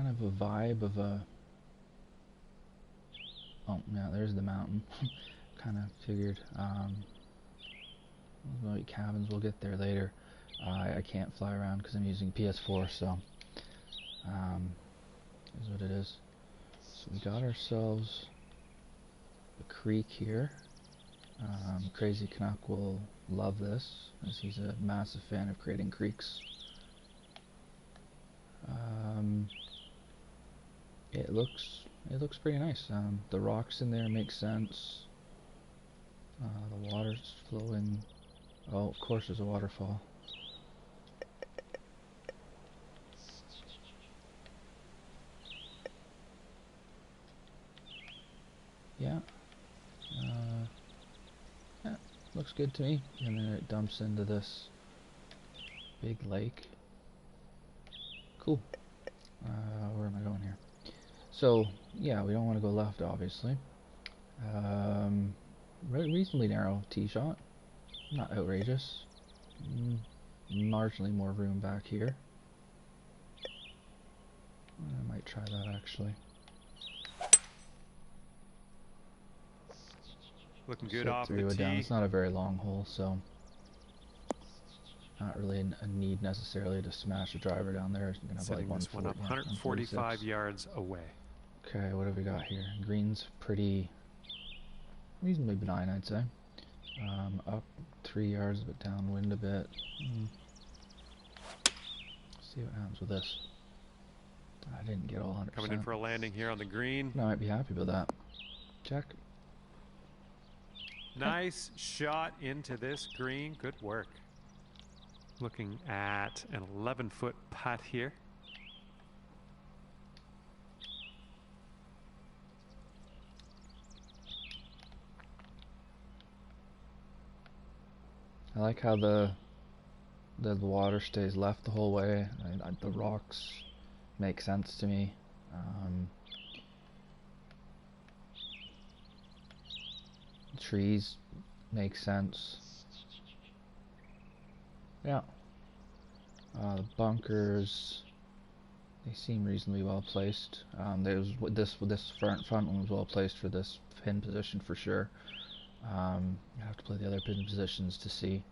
kind of a vibe of a... Oh, yeah, there's the mountain. Kind of figured. Maybe cabins, we'll get there later. I can't fly around because I'm using PS4, so is what it is. So we got ourselves a creek here. Crazy Canuck will love this, as he's a massive fan of creating creeks. It looks pretty nice. The rocks in there make sense. The water's flowing. Oh, of course there's a waterfall. Yeah. Yeah, looks good to me. And then it dumps into this big lake. Cool. Where am I going here? So, yeah, we don't want to go left, obviously. Reasonably narrow tee shot. Not outrageous. Marginally more room back here. I might try that, actually. Looking good off the tee. Down. It's not a very long hole, so not really a need necessarily to smash a driver down there. It's gonna have like this one up 145 yards away. Okay, what have we got here? Green's pretty reasonably benign, I'd say. Up 3 yards, but downwind a bit. See what happens with this. I didn't get all 100%. Coming in for a landing here on the green. I might be happy with that. Check. Nice shot into this green. Good work. Looking at an 11-foot putt here. I like how the water stays left the whole way. The rocks make sense to me. Trees make sense. Yeah. The bunkers, they seem reasonably well placed. This front one was well placed for this pin position for sure. I have to play the other pin positions to see.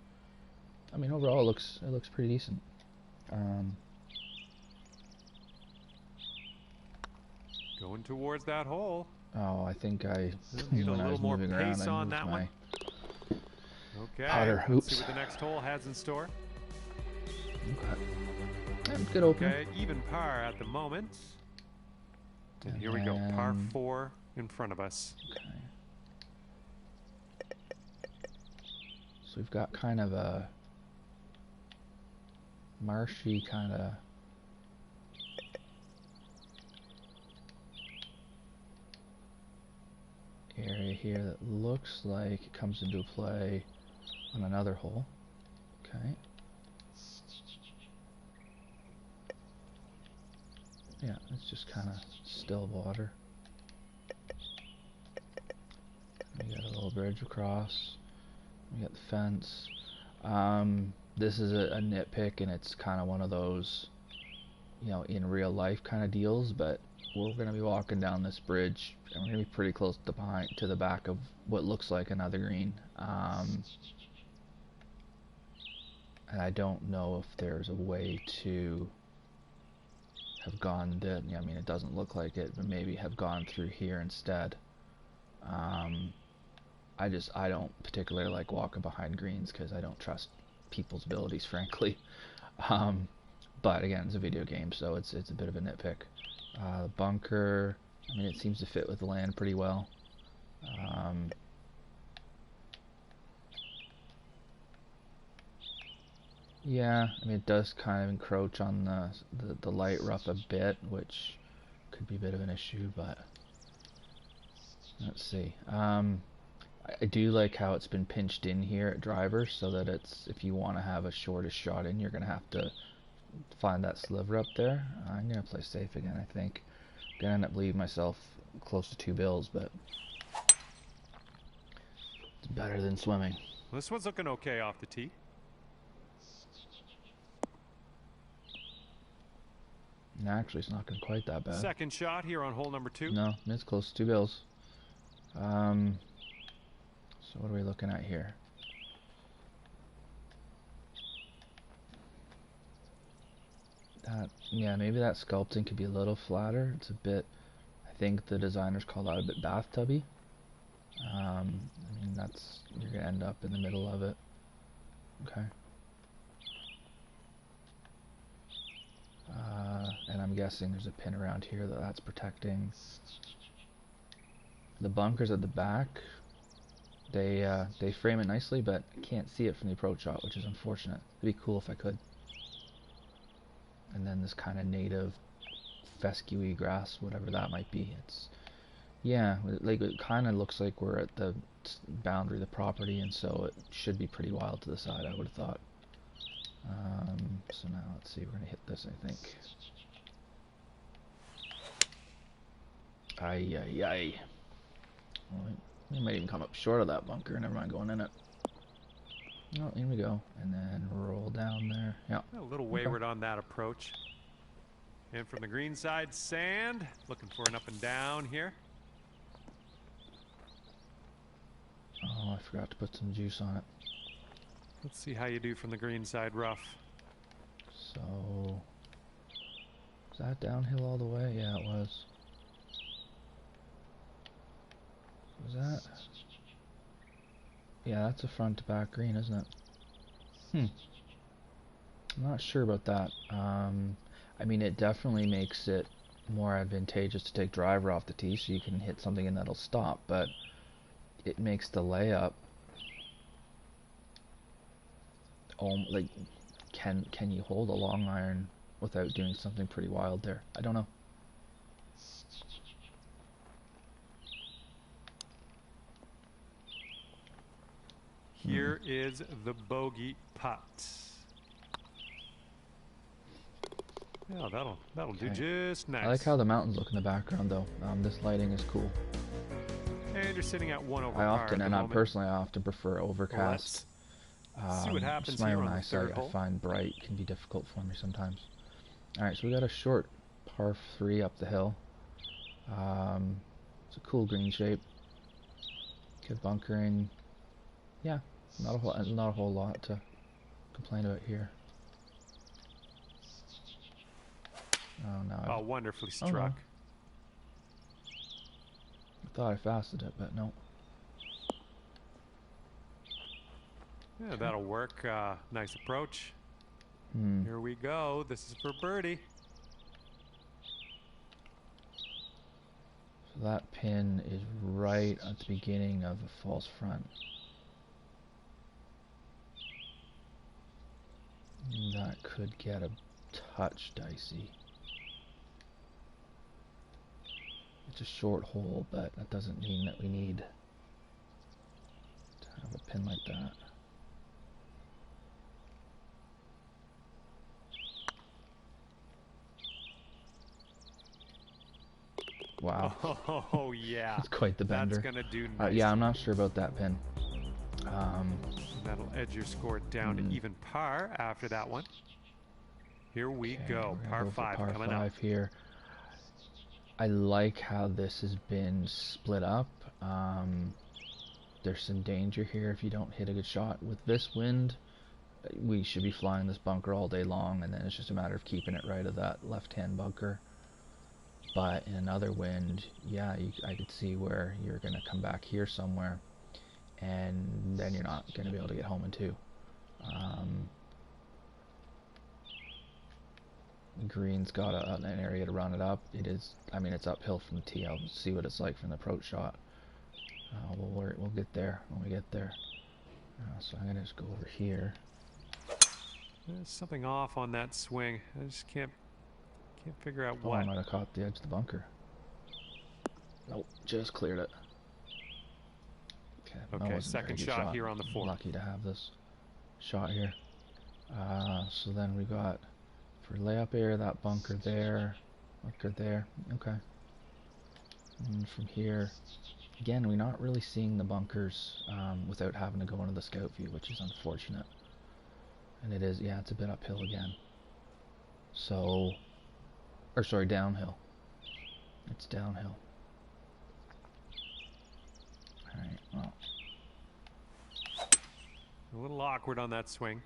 I mean, overall, it looks pretty decent. Going towards that hole. Oh, I think I need a when I was little more moving pace around, on that one. Okay. Putter. Let's see what the next hole has in store. Okay. Yeah, good opener. Okay, even par at the moment. And here we go, par 4 in front of us. Okay. So we've got kind of a marshy kind of area here that looks like it comes into play on another hole. Okay. Yeah, it's just kind of still water. We got a little bridge across. We got the fence. This is a nitpick, and it's kind of one of those, you know, in real life kind of deals, but we're going to be walking down this bridge, and we're going to be pretty close to the back of what looks like another green. And I don't know if there's a way to have gone I mean, it doesn't look like it, but maybe have gone through here instead. I don't particularly like walking behind greens because I don't trust people's abilities, frankly. But again, it's a video game, so it's a bit of a nitpick. Bunker, I mean, it seems to fit with the land pretty well. Yeah, I mean, it does kind of encroach on the light rough a bit, which could be a bit of an issue, but let's see. I do like how it's been pinched in here at drivers, so that it's, if you want to have a shortest shot in, you're going to have to find that sliver up there. I'm going to play safe again, I think. I'm going to end up leaving myself close to 2 bills, but it's better than swimming. Well, this one's looking okay off the tee. And actually, it's not going quite that bad. Second shot here on hole number 2. No, it's close. 2 bills. So what are we looking at here? Yeah, maybe that sculpting could be a little flatter. It's a bit, I think the designers call that a bit bathtubby. I mean, you're gonna end up in the middle of it. Okay. And I'm guessing there's a pin around here that's protecting. The bunkers at the back, they frame it nicely, but I can't see it from the approach shot, which is unfortunate. It'd be cool if I could. And then this kind of native fescue grass, whatever that might be. It's, yeah, like it kind of looks like we're at the boundary of the property, and so it should be pretty wild to the side, I would have thought. So now let's see, we're gonna hit this, I think. Ay, ay, ay. Well, we might even come up short of that bunker. Never mind going in it. Oh, in we go. And then roll down there. Yeah. A little wayward on that approach. And from the green side, sand. Looking for an up and down here. Oh, I forgot to put some juice on it. Let's see how you do from the green side rough. So, is that downhill all the way? Yeah, it was. Was that? Yeah, that's a front to back green, isn't it? I'm not sure about that. I mean, it definitely makes it more advantageous to take driver off the tee so you can hit something and that'll stop, but it makes the layup, like, can you hold a long iron without doing something pretty wild there? I don't know. Here is the bogey putt. Yeah, that'll do just nice. I like how the mountains look in the background, though. This lighting is cool. And you're sitting at 1 over I par often, at and the I moment. personally, I often prefer overcast. See what happens just my here own on the eyesight, third I hole. find bright can be difficult for me sometimes. Alright, so we got a short par 3 up the hill. It's a cool green shape. Good bunkering. Yeah, not a whole lot to complain about here. Oh no. Oh, wonderfully struck. Oh, no. I thought I fasted it, but no. Yeah, that'll work. Nice approach. Here we go. This is for birdie. So that pin is right at the beginning of the false front. That could get a touch dicey. It's a short hole, but that doesn't mean that we need to have a pin like that. Wow. Oh yeah. It's quite the bender. That's gonna do nice. Yeah, I'm not sure about that pin. That'll edge your score down to even par after that one. Here we go. Par 5 coming up here. I like how this has been split up. There's some danger here if you don't hit a good shot. With this wind, we should be flying this bunker all day long, and then it's just a matter of keeping it right of that left-hand bunker. But in another wind, yeah, I could see where you're going to come back here somewhere, and then you're not going to be able to get home in two. Green's got an area to run it up. It is, I mean, it's uphill from the tee. I'll see what it's like from the approach shot. We'll get there when we get there. So I'm going to just go over here. There's something off on that swing. I just can't figure out what. I might have caught the edge of the bunker. Nope, just cleared it. Okay, second shot here on the 4th. Lucky to have this shot here. So then we got for layup area that bunker there, okay. And from here, again, we're not really seeing the bunkers without having to go into the scout view, which is unfortunate. And it is, yeah, it's a bit uphill again. So Or sorry, downhill. It's downhill. Alright, well. A little awkward on that swing.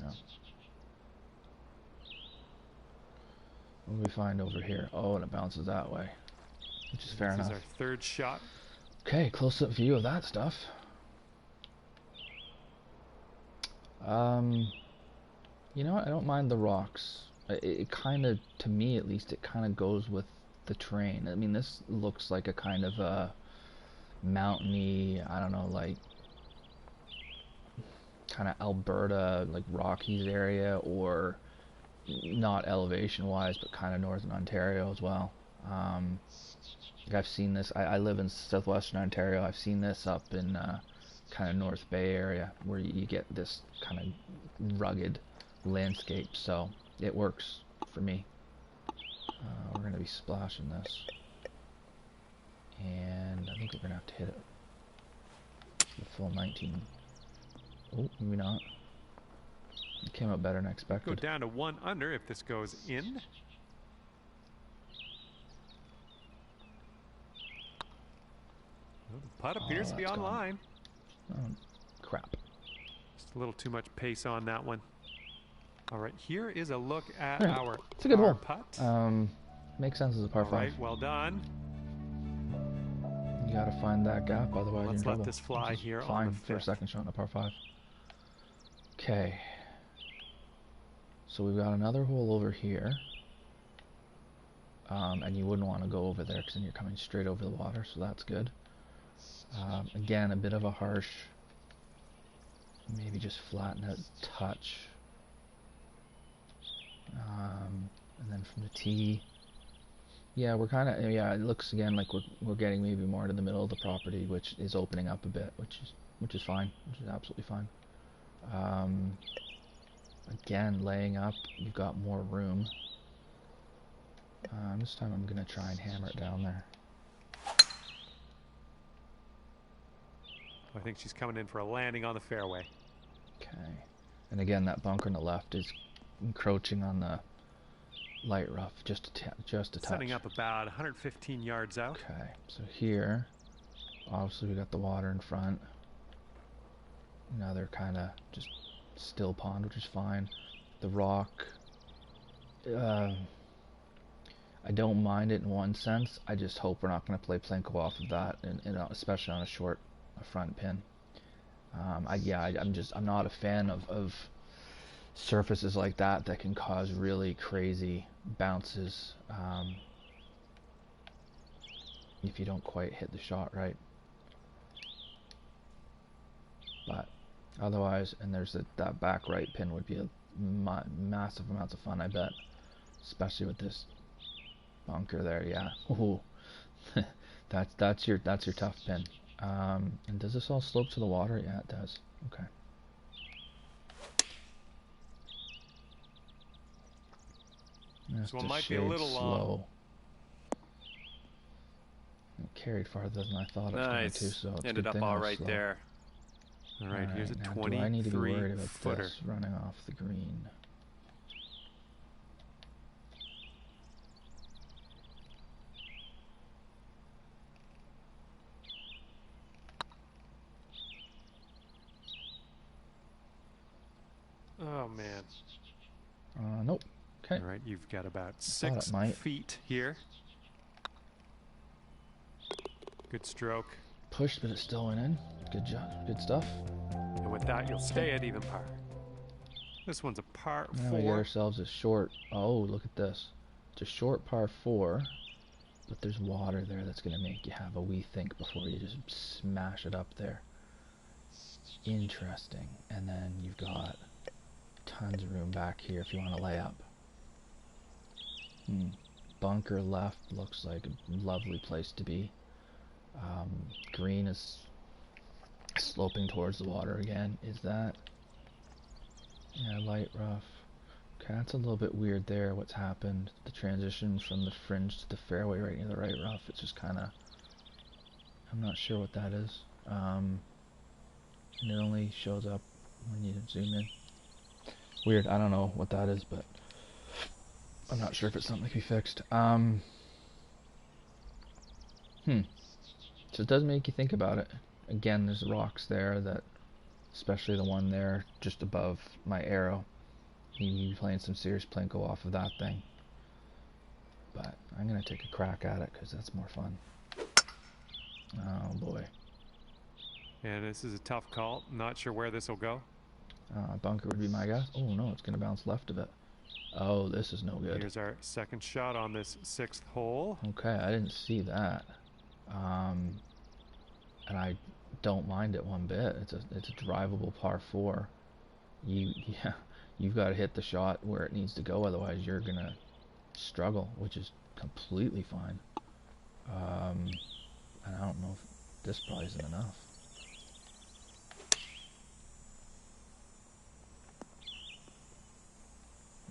Yeah. What do we find over here? Oh, and it bounces that way. Which is fair enough. This is our third shot. Okay, close-up view of that stuff. You know what? I don't mind the rocks. It kind of, to me at least, it kind of goes with the terrain. I mean, this looks like a kind of a mountainy, I don't know, like kind of Alberta, like Rockies area, or not elevation-wise, but kind of northern Ontario as well. I've seen this. I live in southwestern Ontario. I've seen this up in kind of North Bay area, where you get this kind of rugged landscape. So it works for me. We're going to be splashing this, and I think we're going to have to hit it the full 19. Oh, maybe not. It came out better than expected. Go down to 1 under if this goes in. Well, the putt appears to be on line. Oh, crap. Just a little too much pace on that one. All right, here is a look at Yeah, our it's a good hole. putt. Makes sense as a par 5. All right, well done. You gotta find that gap, otherwise you're in Let's trouble. let this fly here Fine on the for a fifth. second shot in a par 5. Okay. So we've got another hole over here. And you wouldn't want to go over there because then you're coming straight over the water, so that's good. Again, a bit of a harsh. Maybe just flatten it a touch. And then from the tee. Yeah, we're kind of, yeah, it looks again like we're getting maybe more into the middle of the property, which is opening up a bit, which is fine, which is absolutely fine. Again, laying up, you've got more room. This time I'm gonna try and hammer it down there. I think she's coming in for a landing on the fairway. Okay, and again, that bunker on the left is encroaching on the light rough just a touch. Setting up about 115 yards out. Okay, so here, obviously we got the water in front. Now they're kind of just still pond, which is fine. The rock, I don't mind it in one sense. I just hope we're not going to play Plinko off of that, and especially on a short front pin. I'm not a fan of surfaces like that can cause really crazy bounces if you don't quite hit the shot right. But otherwise, and there's that back right pin would be a massive amounts of fun, I bet, especially with this bunker there. Yeah. Ooh. that's your tough pin. And does this all slope to the water? Yeah, it does. Okay. This one might be a little slow. long. It carried farther than I thought it was going to, so it's Ended good up thing all I was right slow. there. All right, here's a now, do I need to be worried 23 about footer. this running off the green? Oh man. Nope. Okay. All right, you've got about thought it 6 might. feet here. Good stroke. Pushed, but it still went in. Good job. Good stuff. And with that, you'll stay at even par. This one's a par Now we get 4. ourselves a short. Oh, look at this. It's a short par 4, but there's water there that's going to make you have a wee think before you just smash it up there. Interesting. And then you've got tons of room back here if you want to lay up. Bunker left looks like a lovely place to be. Green is sloping towards the water again. Is that? Yeah, light rough. Okay, that's a little bit weird there, what's happened. The transition from the fringe to the fairway right near the right rough, it's just kind of... I'm not sure what that is. And it only shows up when you zoom in. Weird, I don't know what that is, but... I'm not sure if it's something that can be fixed. So it does make you think about it. Again, there's rocks there that, especially the one there just above my arrow. You'd be playing some serious plinko off of that thing. But I'm going to take a crack at it because that's more fun. Oh boy. And this is a tough call. Not sure where this will go. Bunker would be my guess. Oh no, it's going to bounce left of it. Oh, this is no good. Here's our second shot on this 6th hole. Okay, I didn't see that. And I don't mind it one bit. It's a drivable par 4. You've got to hit the shot where it needs to go, otherwise you're gonna struggle, which is completely fine. And I don't know if this probably isn't enough.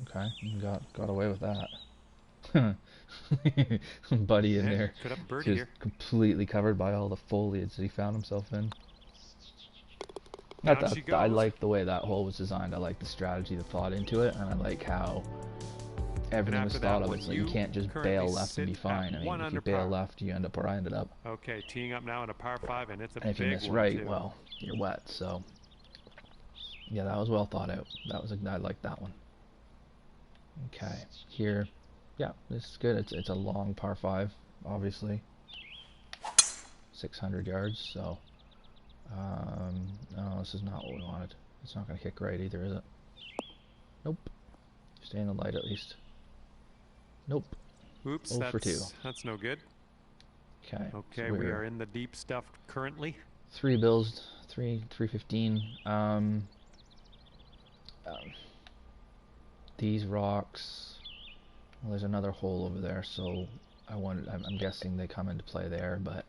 Okay, you got away with that. Buddy in there, could have birdie just here. completely covered by all the foliage that he found himself in. I like the way that hole was designed. I like the strategy, the thought into it, and I like how everything was thought of. It's like you can't just bail left and be fine. I mean, if you bail left, you end up where I ended up. Okay, teeing up now in a par 5, and it's a and if you miss right, well, you're wet. So, yeah, that was well thought out. I like that one. Okay, here, yeah, this is good. It's a long par 5, obviously, 600 yards. So, no, this is not what we wanted. It's not gonna kick right either, is it? Nope. Stay in the light at least. Nope. Oops, 0 for 2. That's no good. Okay. Okay, so we are in the deep stuff currently. 3 bills, 315. These rocks. Well, there's another hole over there, so I'm guessing they come into play there, but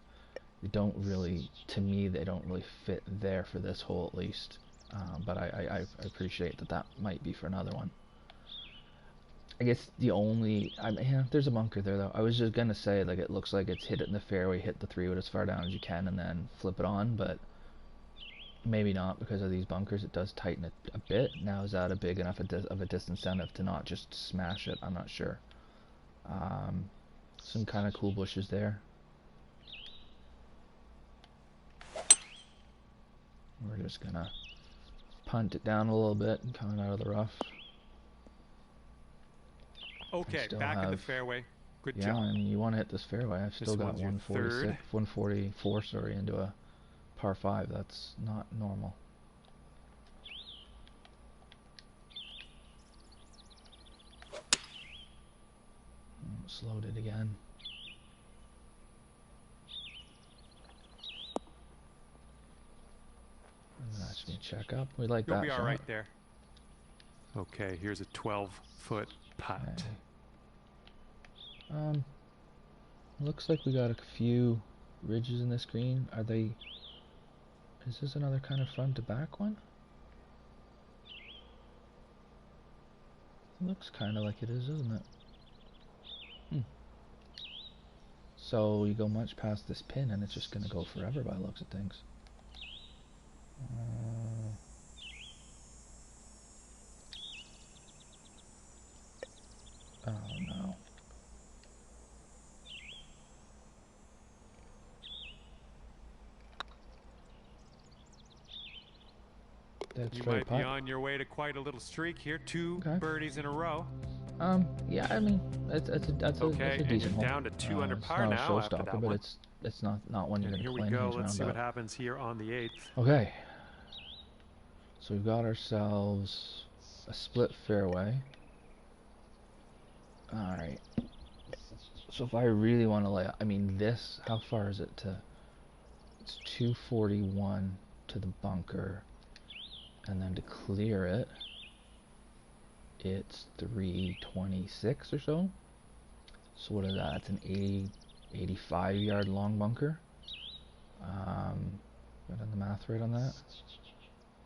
they don't really. To me, they don't really fit there for this hole at least. But I appreciate that might be for another one. I guess the only, yeah, there's a bunker there though. I was just gonna say, like, it looks like it's hit it in the fairway, hit the 3-wood as far down as you can, and then flip it on, but maybe not because of these bunkers. It does tighten it a bit. Now, is that a big enough of a disincentive to not just smash it? I'm not sure. Some kind of cool bushes there. We're just gonna punt it down a little bit and coming out of the rough. Okay, back in the fairway. Good job. Yeah, I mean, you want to hit this fairway. I've still got 144, sorry, into a par 5. That's not normal. Slowed it again. And that's me check up. We like that shot. You'll be all right there. Okay, here's a 12-foot putt. Okay. Looks like we got a few ridges in this green. Are they? Is this another kind of front to back one? It looks kind of like it is, isn't it? So you go much past this pin, and it's just gonna go forever by the looks of things. Oh no. You might be on your way to quite a little streak here. 2 birdies in a row. Yeah, I mean, that's a decent hole. Down to 2 under par now. It's not a showstopper, but it's not one you're going to claim. Here we go. Let's see what happens here on the 8th. Okay. So we've got ourselves a split fairway. All right. So if I really want to lay out, I mean, this, how far is it to? It's 241 to the bunker. And then to clear it, it's 326 or so. So what is that? It's an 85 yard long bunker. Got the math right on that?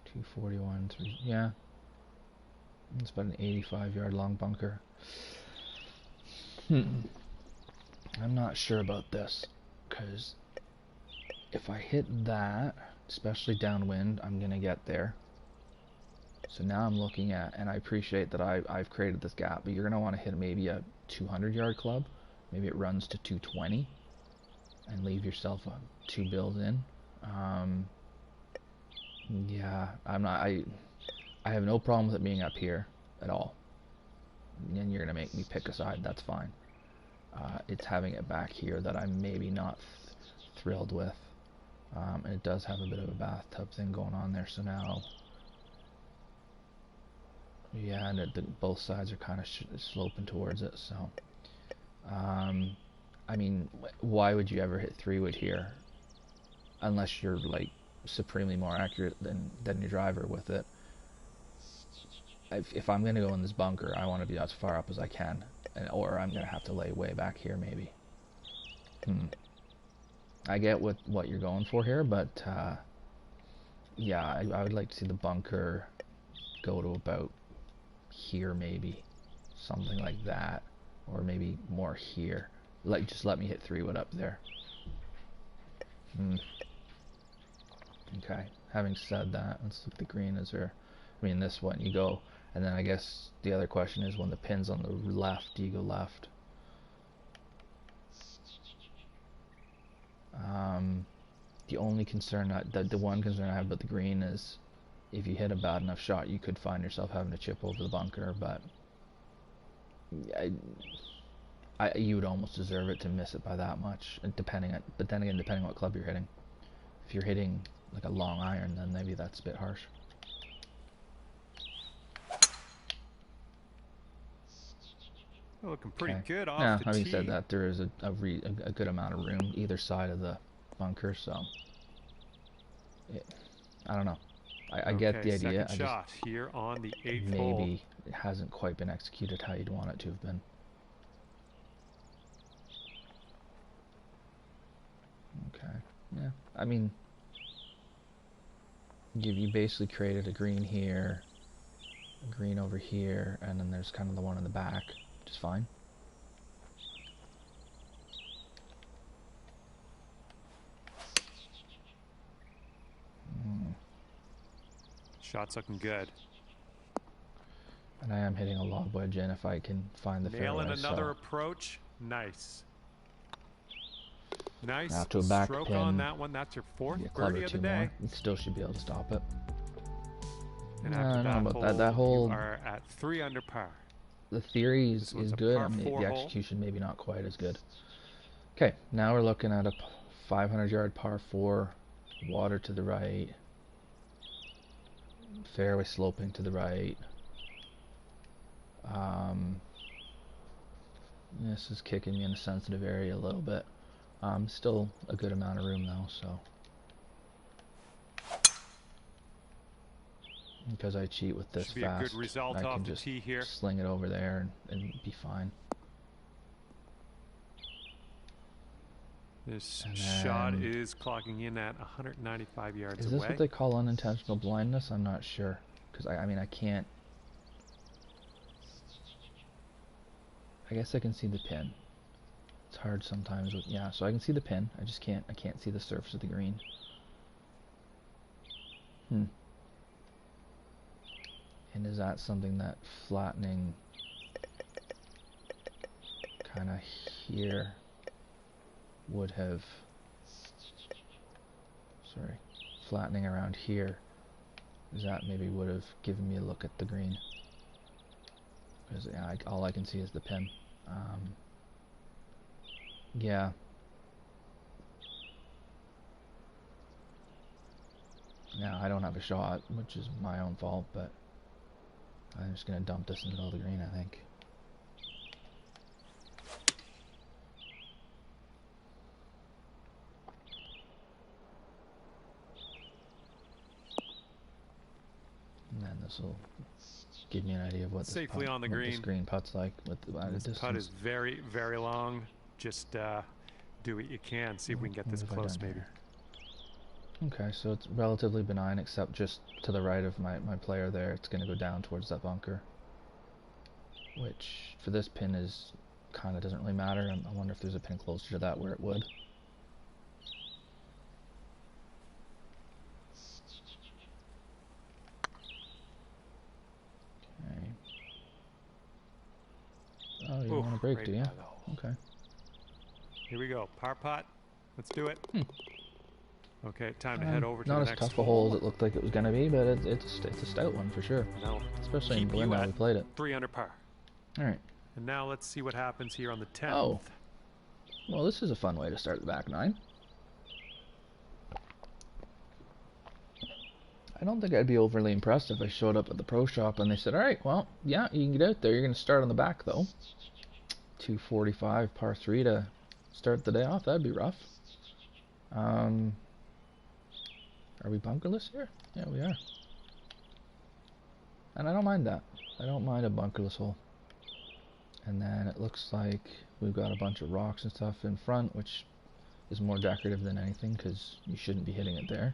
241, yeah. It's about an 85 yard long bunker. I'm not sure about this, because if I hit that, especially downwind, I'm gonna get there. So now I'm looking at, and I appreciate that I've created this gap, but you're going to want to hit maybe a 200-yard club. Maybe it runs to 220 and leave yourself 2 bills in. Yeah, I have no problem with it being up here at all. And you're going to make me pick a side, that's fine. It's having it back here that I'm maybe not thrilled with. And it does have a bit of a bathtub thing going on there, so now... Yeah, and both sides are kind of sloping towards it, so... I mean, why would you ever hit 3-wood here? Unless you're, like, supremely more accurate than your driver with it. If I'm going to go in this bunker, I want to be as far up as I can. Or I'm going to have to lay way back here, maybe. I get what you're going for here, but... yeah, I would like to see the bunker go to about here, maybe. Something like that. Or maybe more here. Just let me hit 3-wood up there. Okay, having said that, let's look at the green. Is there... I mean, this one, you go... And then I guess the other question is, when the pin's on the left, do you go left? The only concern, the one concern I have about the green is, if you hit a bad enough shot, you could find yourself having to chip over the bunker, but... you would almost deserve it to miss it by that much, but then again, depending on what club you're hitting. If you're hitting like a long iron, then maybe that's a bit harsh. Looking pretty good off the having tee. said that, there is a good amount of room either side of the bunker, so I don't know. I get the idea. Second shot here on the 8th hole. Maybe it hasn't quite been executed how you'd want it to have been. Okay. Yeah. I mean, you basically created a green here, a green over here, and then there's kind of the one in the back, which is fine. Shot's looking good. And I am hitting a log wedge in if I can find the fairway. Nailing another approach. Nice. Nice now to a back stroke pin, on that one. That's your 4th birdie of the day. You still should be able to stop it. And after that hole, that whole, you are at 3 under par. The theory is good. I mean, the execution maybe not quite as good. Okay, now we're looking at a 500-yard par 4, water to the right, fairway sloping to the right. This is kicking me in a sensitive area a little bit. Still a good amount of room though, so because I cheat with this fast, I can just sling it over there and be fine. This shot is clocking in at 195 yards away. Is this what they call unintentional blindness? I'm not sure, because I mean I can't. I guess I can see the pin. It's hard sometimes with, yeah, so I can see the pin. I just can't see the surface of the green. And is that something that flattening kind of here would have, sorry, flattening around here, is that maybe would have given me a look at the green? Because yeah, all I can see is the pin. Yeah. Yeah, I don't have a shot, which is my own fault, but I'm just going to dump this in the middle of the green, I think. And then this will give me an idea of what this green putt's like with the distance. Putt is very, very long. Just do what you can. See if we can get this close, maybe. Okay, so it's relatively benign, except just to the right of my player there. It's going to go down towards that bunker, which for this pin is kind of doesn't really matter. I wonder if there's a pin closer to that where it would. Oh, you don't want to break, right do you? by the hole. Okay. Here we go. Par putt. Let's do it. Hmm. Okay, time to head over to Not the as next tough a hole. hole as it looked like it was going to be, but it's a stout one for sure. That'll Especially in keep you Belinda, at we played it. 3 under par. All right. And now let's see what happens here on the 10th. Oh. Well, this is a fun way to start the back nine. I don't think I'd be overly impressed if I showed up at the pro shop and they said, all right, well, yeah, you can get out there. You're going to start on the back, though. 245 par 3 to start the day off. That'd be rough. Are we bunkerless here? Yeah, we are. And I don't mind that. I don't mind a bunkerless hole. And then it looks like we've got a bunch of rocks and stuff in front, which is more decorative than anything because you shouldn't be hitting it there.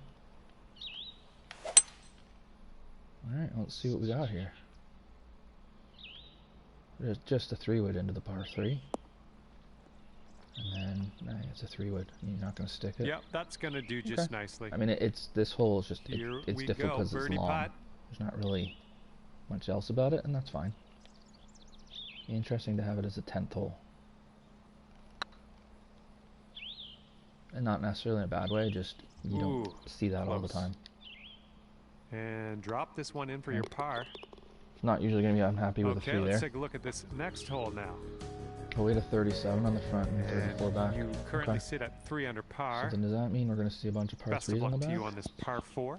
Alright, let's see what we got here. There's just a 3-wood into the par 3. And then, it's a 3-wood. You're not going to stick it? Yep, that's going to do just nicely. I mean, this hole is just, it's difficult because it's long. Putt. There's not really much else about it, and that's fine. Interesting to have it as a 10th hole. And not necessarily in a bad way, just you don't see that all the time. And drop this one in for your par. It's not usually going to be unhappy with a 3 there. Okay, let's take a look at this next hole now. Oh, we had a 37 on the front and 34 back. You currently sit at 3 under par. So then does that mean we're going to see a bunch of par 3s on the back? Best of luck to you on this par 4.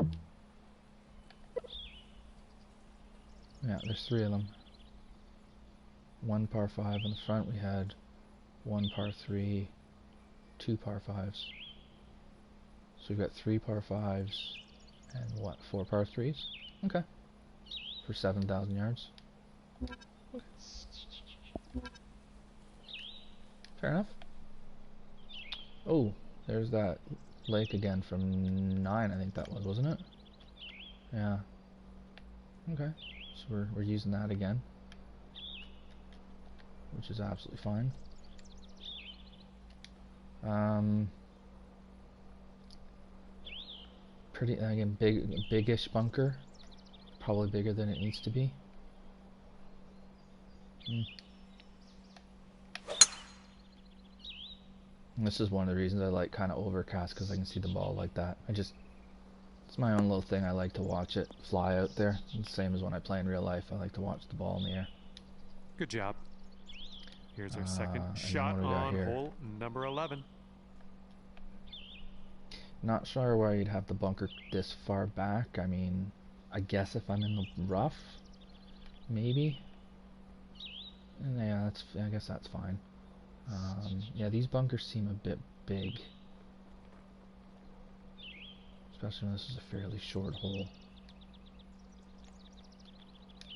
Yeah, there's 3 of them. 1 par 5 on the front. We had 1 par 3, 2 par 5s. So we've got 3 par 5s and what, 4 par 3s? Okay. For 7,000 yards. Fair enough. Oh, there's that lake again from 9, I think that was, wasn't it? Yeah. Okay. So we're using that again, which is absolutely fine. Pretty, again, biggish bunker. Probably bigger than it needs to be. And this is one of the reasons I like kind of overcast, because I can see the ball like that. It's my own little thing. I like to watch it fly out there. It's the same as when I play in real life. I like to watch the ball in the air. Good job. Here's our second shot on hole number 11. Not sure why you'd have the bunker this far back. I mean, I guess if I'm in the rough, maybe. And yeah, I guess that's fine. Yeah, these bunkers seem a bit big. Especially when this is a fairly short hole.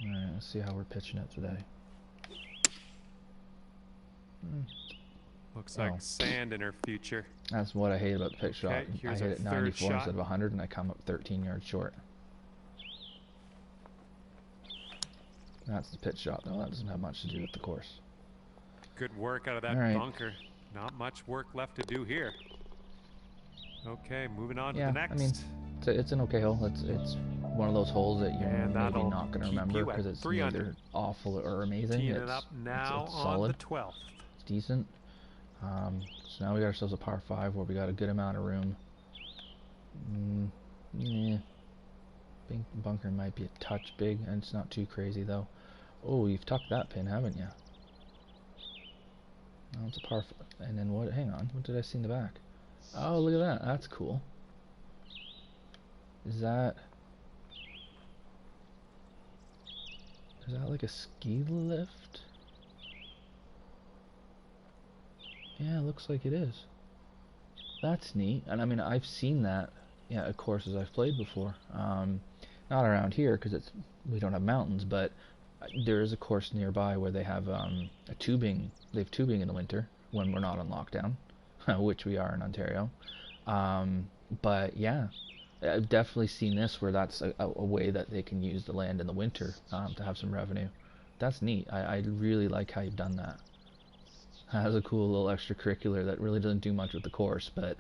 Alright, let's see how we're pitching it today. Looks like sand in her future. That's what I hate about the pitch shot. I hit it 94 instead of 100 and I come up 13 yards short. That's the pitch shot though. That doesn't have much to do with the course. Good work out of that bunker. Not much work left to do here. Okay, moving on to the next. I mean, it's an okay hole. It's one of those holes that you're maybe not going to remember because it's either awful or amazing. It's up now it's solid. On the 12th. It's decent. So now we got ourselves a par 5 where we got a good amount of room. Yeah. I think the bunker might be a touch big, and it's not too crazy though. Oh, you've tucked that pin, haven't you? Oh, it's a par 5. And then what? Hang on. What did I see in the back? Oh, look at that. That's cool. Is that like a ski lift? Yeah, it looks like it is. That's neat. And I mean, I've seen that, yeah, at courses I've played before. Not around here because we don't have mountains, but there is a course nearby where they have tubing. They have tubing in the winter when we're not on lockdown, which we are in Ontario. But yeah, I've definitely seen this where that's a way that they can use the land in the winter to have some revenue. That's neat. I really like how you've done that. It has a cool little extracurricular that really doesn't do much with the course, but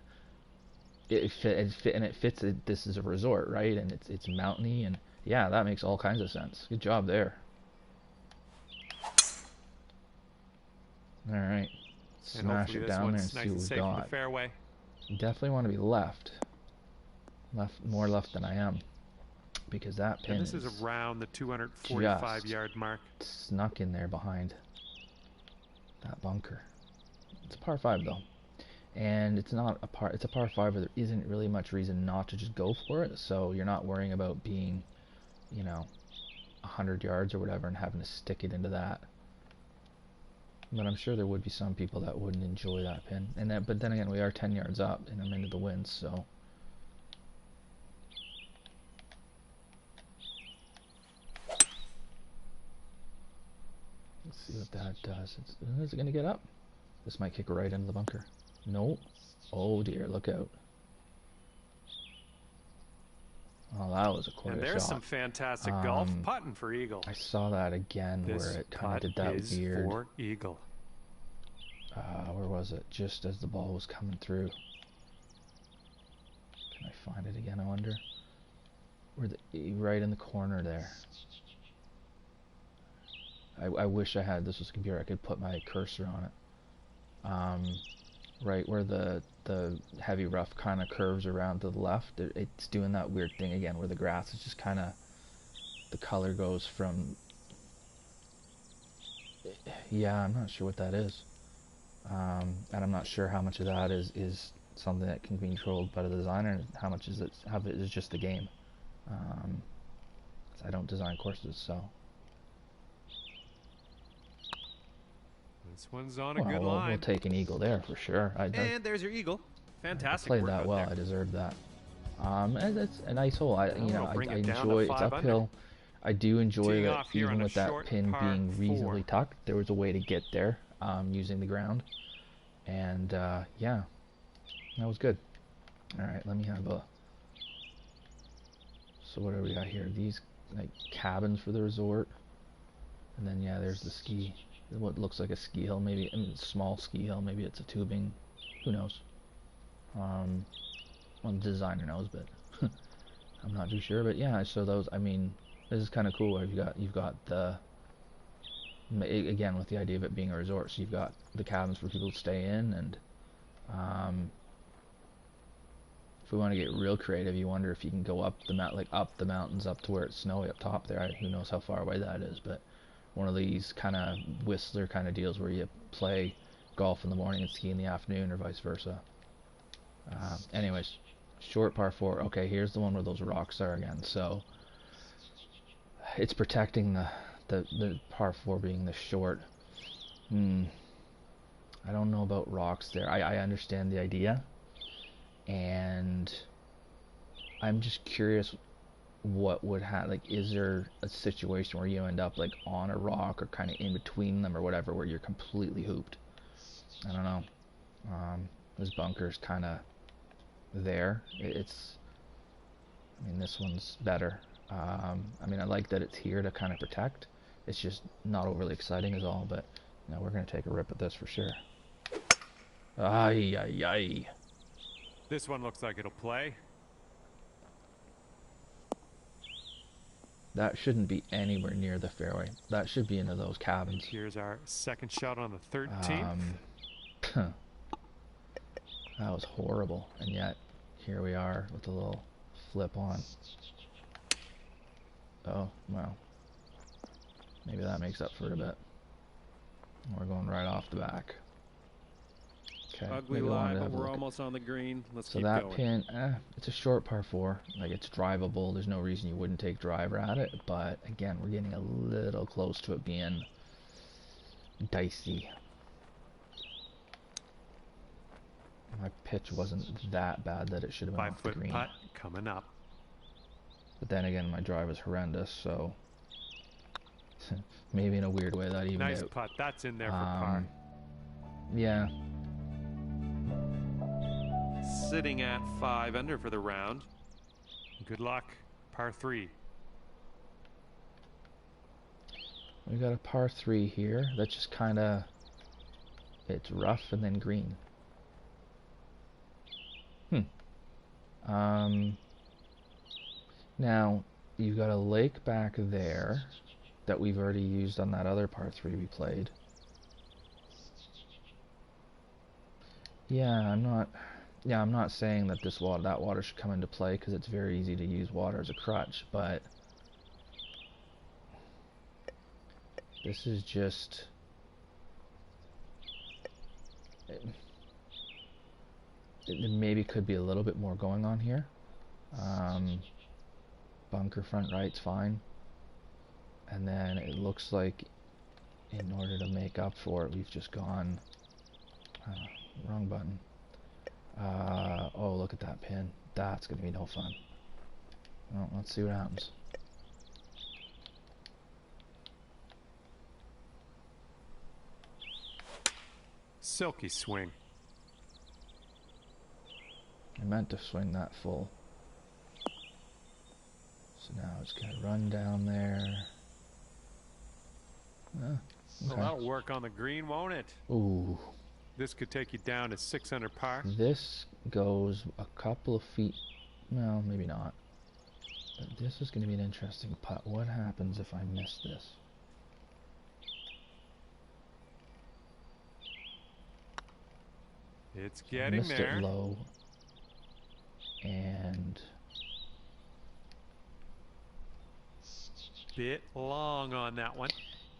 it fits. This is a resort, right? And it's mountainy, and yeah, that makes all kinds of sense. Good job there. All right. And Smash hopefully it this down there and one's nice see and what we safe in the got. fairway. Definitely want to be left. More left than I am. Because that pin And this is is around the 245-yard mark. snuck in there behind that bunker. It's a par 5 though. And it's not a par, it's a par 5 where there isn't really much reason not to just go for it. So you're not worrying about being, you know, 100 yards or whatever and having to stick it into that. But I'm sure there would be some people that wouldn't enjoy that pin. And then, but then again, we are 10 yards up and I'm into the wind, so. Let's see what that does. Is it going to get up? This might kick right into the bunker. Nope. Oh dear, look out. Oh, that was quite a shot. And there's some fantastic golf putting for eagle. I saw that again where it kind of did that weird. For eagle. Where was it? Just as the ball was coming through. Can I find it again, I wonder? Right in the corner there. I wish I had, this was a computer, I could put my cursor on it. Right where the heavy rough kind of curves around to the left, it's doing that weird thing again where the grass is just kind of, the color goes from, yeah, I'm not sure what that is. And I'm not sure how much of that is something that can be controlled by the designer and how much is it is just the game. 'Cause I don't design courses, so. This one's on a good line. We'll take an eagle there for sure. And there's your eagle. Fantastic. I played that well. I deserved that. And it's a nice hole. I enjoy. It's uphill. I do enjoy that even with that pin being reasonably tucked, there was a way to get there using the ground. And yeah, that was good. All right, let me have a. So what do we got here? These like cabins for the resort, and then yeah, there's the ski. What looks like a ski hill, maybe. I mean, small ski hill. Maybe it's a tubing. Who knows? Well, the designer knows, but I'm not too sure. But yeah, so those. I mean, this is kind of cool. Where you've got the again with the idea of it being a resort. So you've got the cabins for people to stay in, and if we want to get real creative, you wonder if you can go up the up the mountains up to where it's snowy up top there. Who knows how far away that is, but. One of these kind of Whistler kind of deals where you play golf in the morning and ski in the afternoon or vice versa. Anyways, short par 4. Okay, here's the one where those rocks are again. So it's protecting the par 4 being the short. I don't know about rocks there. I understand the idea. And I'm just curious what would happen, like, is there a situation where you end up like on a rock or kind of in between them or whatever where you're completely hooped? I don't know. This bunker's kind of there. I mean, this one's better. I mean, I like that it's here to kind of protect. It's just not overly exciting is all, but you know, we're going to take a rip at this for sure. Ay, ay, ay. This one looks like it'll play. That shouldn't be anywhere near the fairway. That should be into those cabins. Here's our second shot on the 13th. That was horrible. And yet, here we are with a little flip on. Oh, well. Maybe that makes up for it a bit. We're going right off the back. Okay, ugly lie, but we're almost on the green. Let's keep going. So that pin, it's a short par 4. Like, it's drivable. There's no reason you wouldn't take driver at it. But again, we're getting a little close to it being dicey. My pitch wasn't that bad that it should have been off the green. 5-foot putt coming up. But then again, my drive is horrendous, so maybe in a weird way that even nice putt. That's in there for par. Yeah. Sitting at 5 under for the round. Good luck. Par 3. We got a par 3 here. That's just kind of, it's rough and then green. Now you've got a lake back there that we've already used on that other par 3 we played. I'm not saying that that water should come into play, because it's very easy to use water as a crutch, but this is just it maybe could be a little bit more going on here. Bunker front right's fine, and then it looks like in order to make up for it, we've just gone wrong button. Oh, look at that pin. That's gonna be no fun. Well, let's see what happens. Silky swing. I meant to swing that full. So now it's gonna run down there. Okay. Well, that'll work on the green, won't it? Ooh. This could take you down to 6 under par. This goes a couple of feet. No, maybe not. But this is going to be an interesting putt. What happens if I miss this? It's getting missed there. It low. And bit long on that one.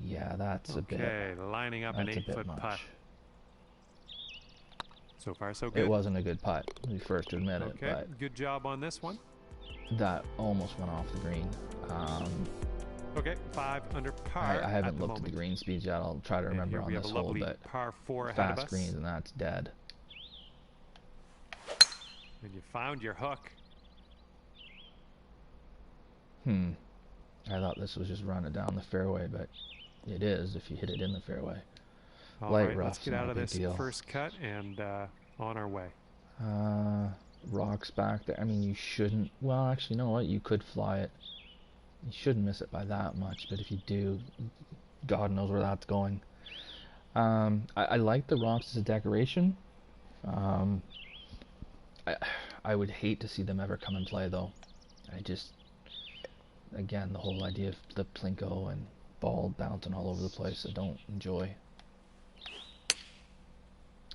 Yeah, that's a bit. Okay, lining up an 8-foot putt. So far, so good. It wasn't a good putt. We first to admit it. Okay, good job on this one. That almost went off the green. Okay, 5 under par. I haven't looked at the green speeds yet. I'll try to remember on this hole, but par 4 ahead of us. Fast greens and that's dead. And you found your hook. I thought this was just running down the fairway, but it is if you hit it in the fairway. All right, let's get out of this first cut and on our way. Rocks back there. I mean, you shouldn't. Well, actually, you know what? You could fly it. You shouldn't miss it by that much, but if you do, God knows where that's going. I like the rocks as a decoration. I would hate to see them ever come and play, though. Again, the whole idea of the plinko and ball bouncing all over the place, I don't enjoy.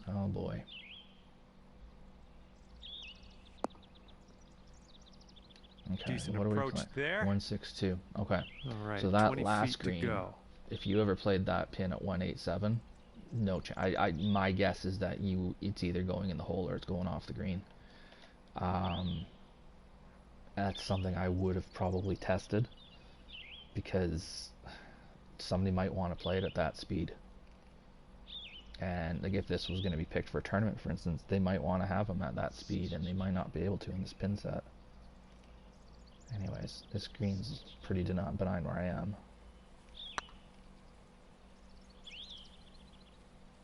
Oh boy. Okay, decent what approach are we there. 162. Okay. All right. So that last green, if you ever played that pin at 187, no chance. My guess is that it's either going in the hole or it's going off the green. That's something I would have probably tested, because somebody might want to play it at that speed. And like, if this was going to be picked for a tournament, for instance, they might want to have them at that speed, and they might not be able to in this pin set. Anyways, this green's pretty benign where I am.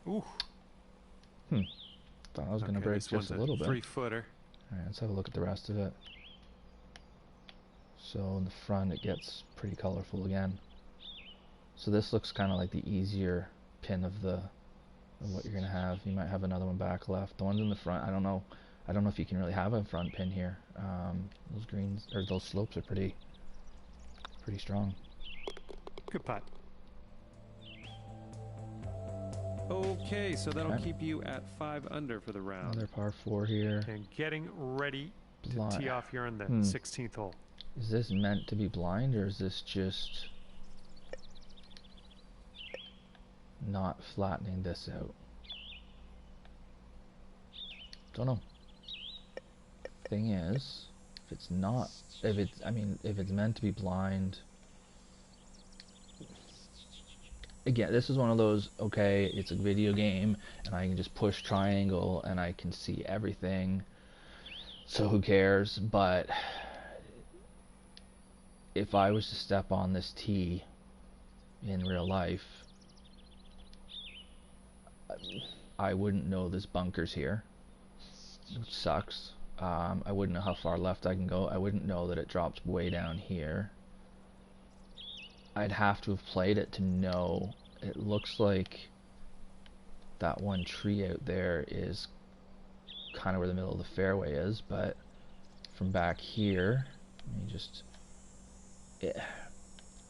Ooh. Thought I was going to break just a little bit. 3-footer. Alright, let's have a look at the rest of it. So in the front it gets pretty colorful again. So this looks kind of like the easier pin of what you're gonna have. You might have another one back left. The ones in the front, I don't know if you can really have a front pin here. Those greens or those slopes are pretty strong. Good putt. Okay, so that'll keep you at 5 under for the round. Another par 4 here. And getting ready to tee off here on the 16th hole. Is this meant to be blind, or is this just not flattening this out? Don't know. Thing is, if it's meant to be blind. Again, this is one of those, okay, it's a video game, and I can just push triangle, and I can see everything, so who cares? But if I was to step on this tee in real life, I wouldn't know there's bunkers here, which sucks. I wouldn't know how far left I can go. I wouldn't know that it drops way down here. I'd have to have played it to know. It looks like that one tree out there is kind of where the middle of the fairway is, but from back here, let me just,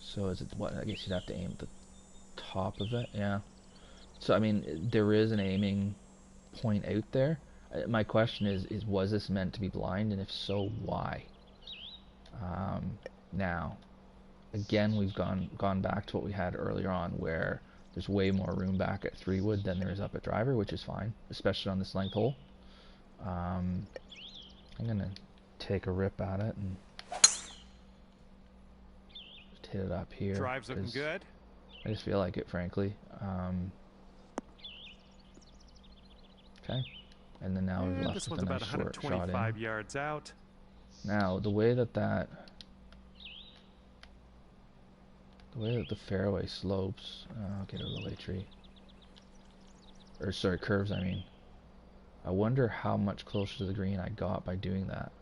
so is it what? I guess you'd have to aim at the top of it, yeah. So I mean, there is an aiming point out there. My question is was this meant to be blind, and if so, why? Now, again, we've gone back to what we had earlier on, where there's way more room back at 3-wood than there is up at driver, which is fine, especially on this length hole. I'm gonna take a rip at it and just hit it up here. Drive's looking good. I just feel like it, frankly. Okay, and then now we're left this with one's a about nice short shot 125 in. yards out. Now, the way that the fairway slopes, I'll get out of the way, tree. Or sorry, curves, I mean. I wonder how much closer to the green I got by doing that.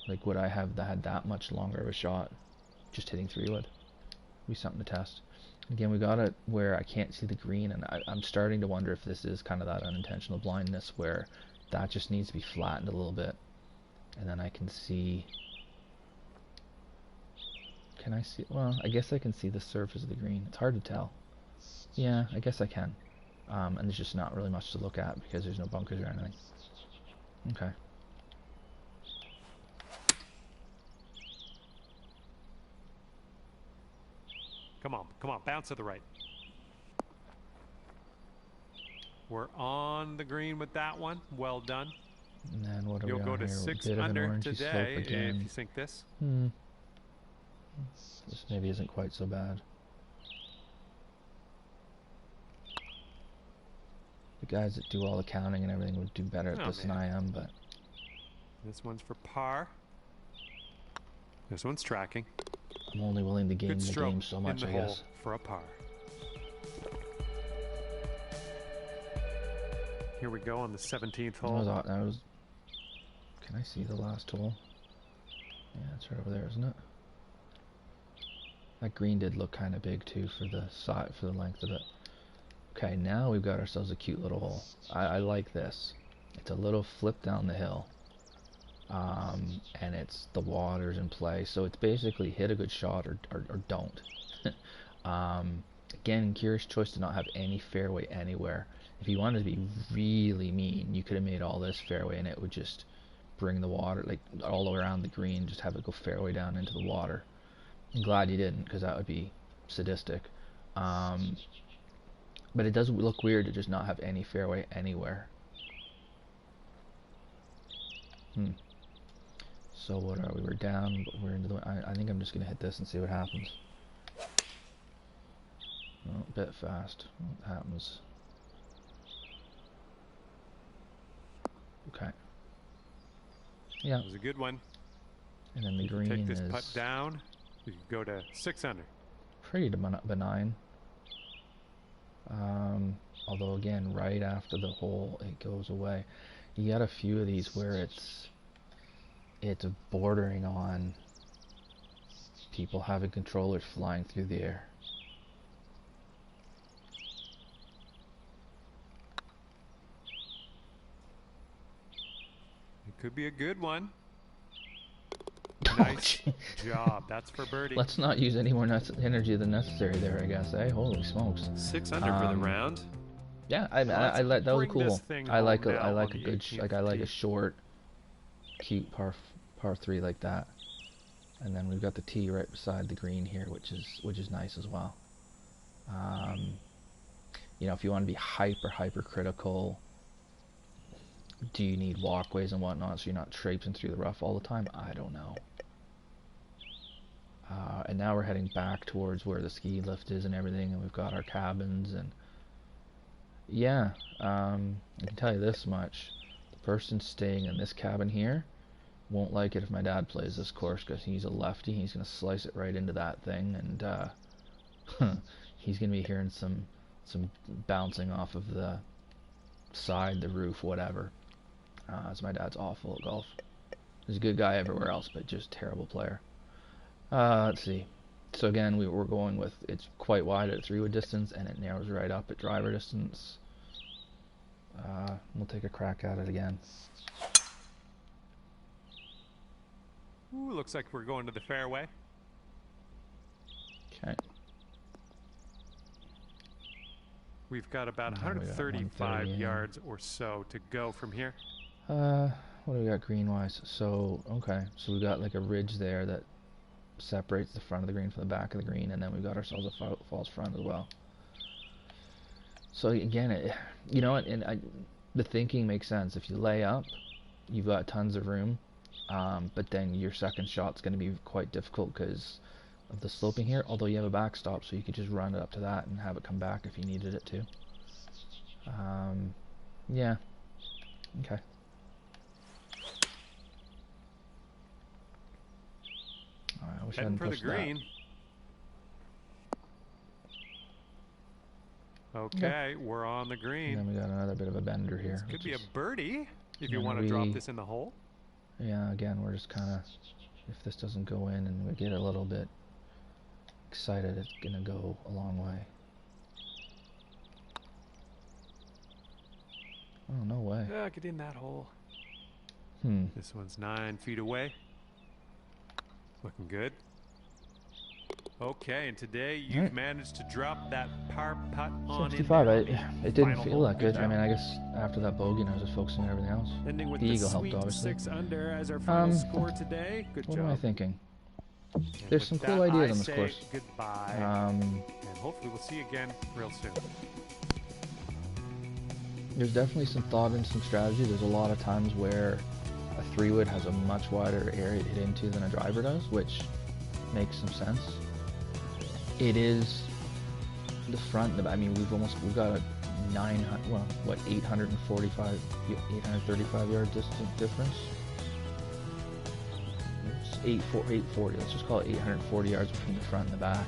Like, would I have had that much longer of a shot just hitting 3-wood? Be something to test. Again, we got it where I can't see the green, and I'm starting to wonder if this is kind of that unintentional blindness where that just needs to be flattened a little bit. And then I can see... Can I see? Well, I guess I can see the surface of the green. It's hard to tell. Yeah, I guess I can. And there's just not really much to look at because there's no bunkers or anything. Okay. Come on, bounce to the right. We're on the green with that one. Well done. And then what are You'll we go on to here? 6 Bit of an under orangey today slope again. if you sink this. This maybe isn't quite so bad. The guys that do all the counting and everything would do better at this than I am, but... This one's for par. This one's tracking. I'm only willing to game Good the stroke game so much, in I the hole guess. for a par. Here we go on the 17th hole. That was... Can I see the last hole? Yeah, it's right over there, isn't it? That green did look kind of big too for the side, for the length of it. Okay, now we've got ourselves a cute little hole. I like this. It's a little flip down the hill. And it's the water's in play, so it's basically hit a good shot or don't. Again, curious choice to not have any fairway anywhere. If you wanted to be really mean, you could have made all this fairway and it would just bring the water like all around the green, just have it go fairway down into the water. I'm glad you didn't, because that would be sadistic. But it does look weird to just not have any fairway anywhere. So what are we? We're down, but we're into the... I think I'm just going to hit this and see what happens. Oh, a bit fast. What happens? Okay. Yeah. That was a good one. And then the green take this is putt down. We could go to 6 under. pretty benign. Although again, right after the hole, it goes away. You got a few of these where it's bordering on people having controllers flying through the air. It could be a good one. Nice job. That's for birdie. Let's not use any more energy than necessary there, I guess. Eh? Holy smokes! 6 under for the round. Yeah, I like that was cool. I like a good I like a short, cute par 3 like that. And then we've got the tee right beside the green here, which is nice as well. You know, if you want to be hyper critical, do you need walkways and whatnot so you're not traipsing through the rough all the time? I don't know. And now we're heading back towards where the ski lift is and everything, and we've got our cabins, and yeah, I can tell you this much: the person staying in this cabin here won't like it if my dad plays this course, because he's a lefty. He's gonna slice it right into that thing, and he's gonna be hearing some bouncing off of the side, the roof, whatever. As my dad's awful at golf. He's a good guy everywhere else, but just terrible player. Let's see. So again, we're going with, it's quite wide at 3-wood distance, and it narrows right up at driver distance. We'll take a crack at it again. Ooh, looks like we're going to the fairway. Okay. We've got about we got 135 130, yeah. yards or so to go from here. What do we got green-wise? So, okay, so we got like a ridge there that separates the front of the green from the back of the green, and then we've got ourselves a false front as well. So again, you know, the thinking makes sense. If you lay up, you've got tons of room, but then your second shot's going to be quite difficult because of the sloping here, although you have a backstop, so you could just run it up to that and have it come back if you needed it to. Yeah. Okay. Alright, I wish I Heading hadn't for the pushed that. green. Okay, we're on the green. And then we got another bit of a bender here. This could be a birdie if you and want to drop this in the hole. Yeah, again, we're just kind of, if this doesn't go in and we get a little bit excited, it's going to go a long way. Oh, no way. Yeah, get in that hole. Hmm. This one's 9 feet away. Looking good. Okay, and today you've managed to drop that par putt on 65. in It didn't feel that good. I mean, I guess after that bogey, I was just focusing on everything else. Ending with The the eagle helped, sweet obviously. 6 under as our final score today. Good What job. am I thinking? And There's with some cool that, ideas I on this say course. Goodbye, and hopefully we'll see you again real soon. There's definitely some thought and some strategy. There's a lot of times where a 3-wood has a much wider area to hit into than a driver does, which makes some sense. It is the front. I mean, we've got a 835 yard distance difference. It's 840. Let's just call it 840 yards between the front and the back.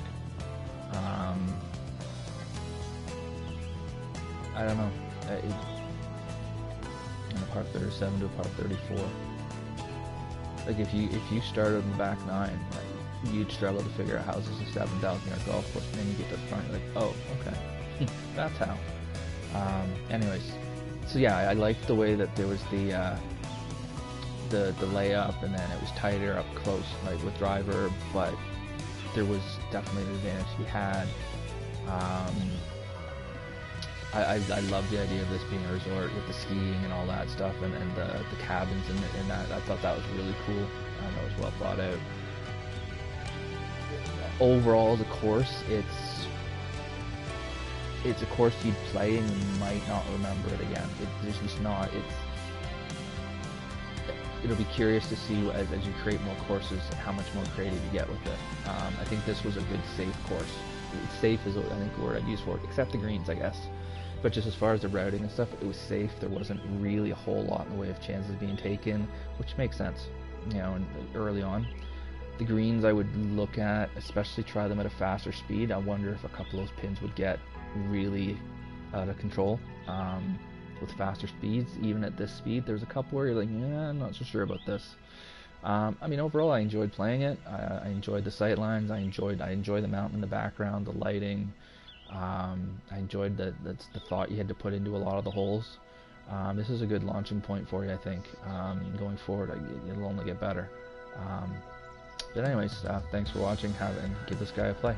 I don't know. A par 37 to a par 34. Like if you started in the back 9, like, you'd struggle to figure out how this is a 7,000 yard golf course, and then you get to the front, you're like, oh, okay, that's how. Anyways, so yeah, I liked the way that there was the layup, and then it was tighter up close, like with driver, but there was definitely an advantage to be had. I love the idea of this being a resort with the skiing and all that stuff, and the cabins and that. I thought that was really cool. I know it was well thought out. Overall, the course, it's a course you'd play and you might not remember it again. There's just not. It'll be curious to see as you create more courses how much more creative you get with it. I think this was a good, safe course. Safe is, I think, the word I'd use for it, except the greens, I guess. But just as far as the routing and stuff, it was safe. There wasn't really a whole lot in the way of chances being taken, which makes sense, you know, early on. The greens I would look at, especially try them at a faster speed. I wonder if a couple of those pins would get really out of control with faster speeds. Even at this speed, there's a couple where you're like, yeah, I'm not so sure about this. I mean, overall, I enjoyed playing it. I enjoyed the sight lines. I enjoyed the mountain in the background, the lighting. I enjoyed the thought you had to put into a lot of the holes. This is a good launching point for you, I think. Going forward, it'll only get better. But anyways, thanks for watching. And give this guy a play.